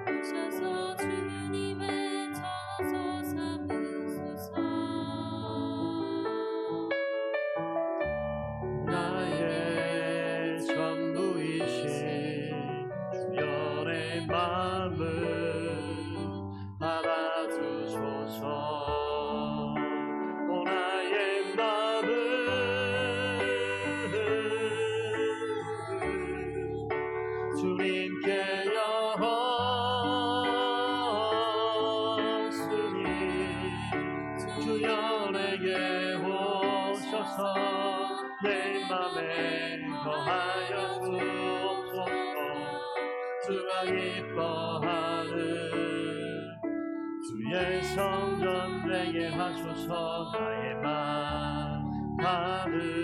B: 오셔서 주님의 처소 삼으소서.
A: 나의 전부이신 주여 내 맘을 받아주소서. 오 나의 맘을 오셔서 내 맘에 거하여 주옵소서. 주가 기뻐하는 주의 성전 되게 하소서. 나의 맘 받으소서.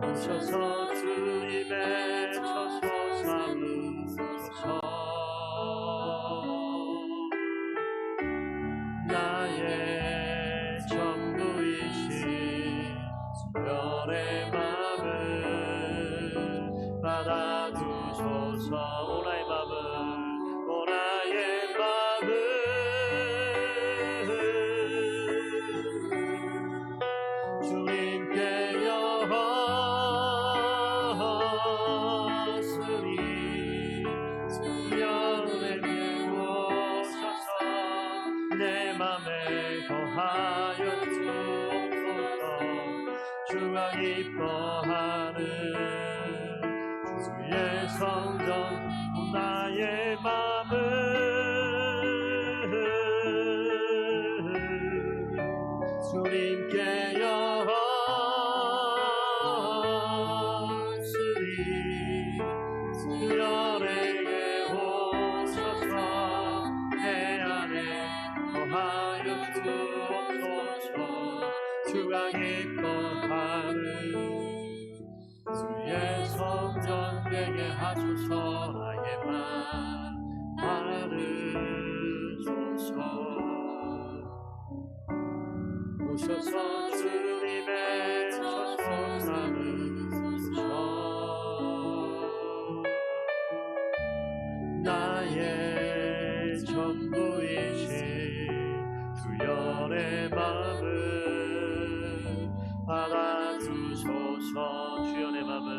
A: 오셔서 주님의 처소 삼으소서. 나의 전부이신 별의 맘을 받아주소서. 오나의 맘을, 오나의 맘을 주님께 여하으니 주여에게 오셔서 내 맘에 거하여 주옵소서. 주가 기뻐하는 주의 성전 나의 맘을 주님께 여하으니 주여에게 오셔서 내 안에 거하여 주옵소서. 주가 기뻐하는 주의 성전 되게 하소서. 나의 맘 받으소서. 오셔서 주님의 처소 삼으소서. 나의 전부이신 주연의 맘을 받아주소서. 주연의 맘을,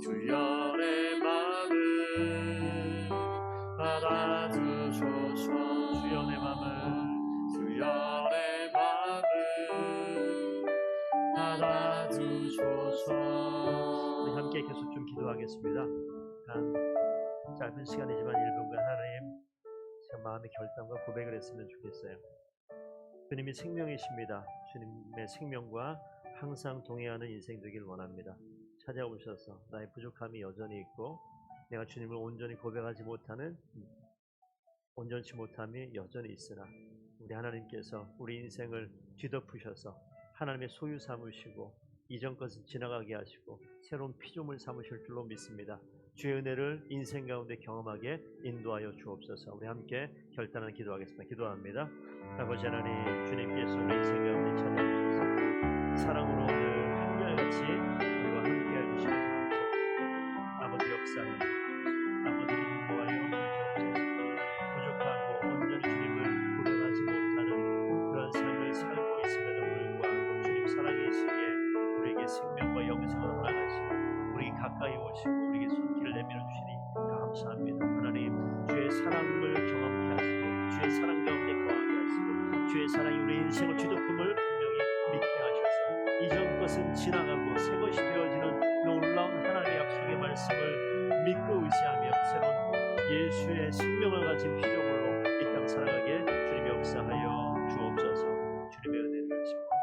A: 주연의 맘을 받아주소서. 주연의 맘을, 주연의 맘을 받아주소서. 우리 함께 계속 좀 기도하겠습니다. 한 짧은 시간이지만 1분간 하나님 마음의 결단과 고백을 했으면 좋겠어요. 주님이 생명이십니다. 주님의 생명과 항상 동행하는 인생 되길 원합니다. 찾아오셔서 나의 부족함이 여전히 있고 내가 주님을 온전히 고백하지 못하는 온전치 못함이 여전히 있으나 우리 하나님께서 우리 인생을 뒤덮으셔서 하나님의 소유 삼으시고 이전 것은 지나가게 하시고 새로운 피조물 삼으실 줄로 믿습니다. 주의 은혜를 인생 가운데 경험하게 인도하여 주옵소서. 우리 함께 결단하는 기도하겠습니다. 기도합니다. 아버지 하나님, 주님께서 우리 인생 가운데 찾아오셔서 사랑으로 오늘 한결같이 우리와 함께 해주시는 아버지 역사에 아버지 인도하여 주옵소서. 부족하고 온전히 주님을 고백하지 못하는 그런 삶을 살고 있음에도 불구하고 주님 살아계시기에 우리에게 생명과 영생을 허락하시고 우리 가까이 오시고 우리에게 손길을 내밀어 주시니 감사합니다. 하나님, 주의 사랑을 경험케 하시고 주의 사랑 가운데 거하게 하시고 주의 사랑이 우리 인생을 주도품을 분명히 믿게 하셔서 이전 것은 지나가고 새 것이 되어지는 놀라운 하나님의 약속의 말씀을 믿고 의지하며 새로운 예수의 생명을 가진 피조물로 이 땅 살아가게 주님 역사하여 주옵소서. 주님의 은혜를 소망합니다.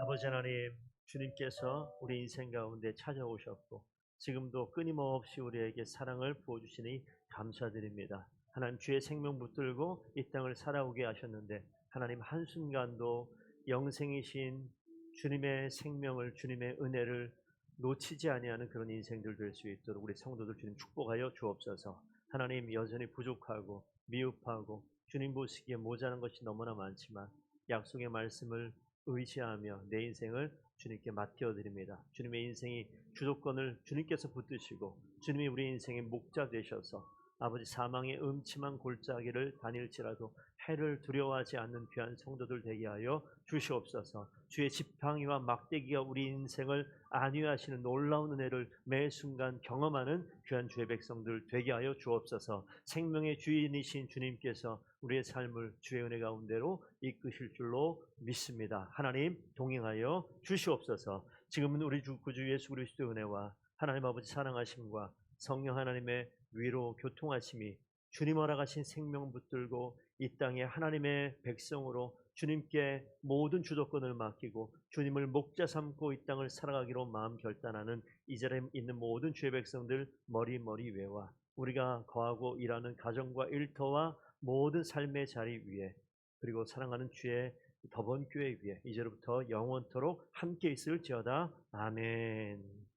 A: 아버지 하나님, 주님께서 우리 인생 가운데 찾아오셨고 지금도 끊임없이 우리에게 사랑을 부어주시니 감사드립니다. 하나님, 주의 생명 붙들고 이 땅을 살아오게 하셨는데 하나님 한순간도 영생이신 주님의 생명을, 주님의 은혜를 놓치지 아니하는 그런 인생들 될 수 있도록 우리 성도들 주님 축복하여 주옵소서. 하나님, 여전히 부족하고 미흡하고 주님 보시기에 모자란 것이 너무나 많지만 약속의 말씀을 의지하며 내 인생을 주님께 맡겨드립니다. 주님의 인생이 주도권을 주님께서 붙드시고 주님이 우리 인생의 목자 되셔서 아버지 사망의 음침한 골짜기를 다닐지라도 해를 두려워하지 않는 귀한 성도들 되게 하여 주시옵소서. 주의 지팡이와 막대기가 우리 인생을 안위하시는 놀라운 은혜를 매 순간 경험하는 귀한 주의 백성들 되게 하여 주옵소서. 생명의 주인이신 주님께서 우리의 삶을 주의 은혜 가운데로 이끄실 줄로 믿습니다. 하나님 동행하여 주시옵소서. 지금은 우리 주 구주 예수 그리스도의 은혜와 하나님 아버지 사랑하심과 성령 하나님의 위로 교통하심이 주님 허락하신 생명 붙들고 이 땅에 하나님의 백성으로 주님께 모든 주도권을 맡기고 주님을 목자 삼고 이 땅을 살아가기로 마음 결단하는 이 자리에 있는 모든 주의 백성들 머리 외와 우리가 거하고 일하는 가정과 일터와 모든 삶의 자리 위에 그리고 사랑하는 주의 더번 교회 위에 이제로부터 영원토록 함께 있을지어다. 아멘.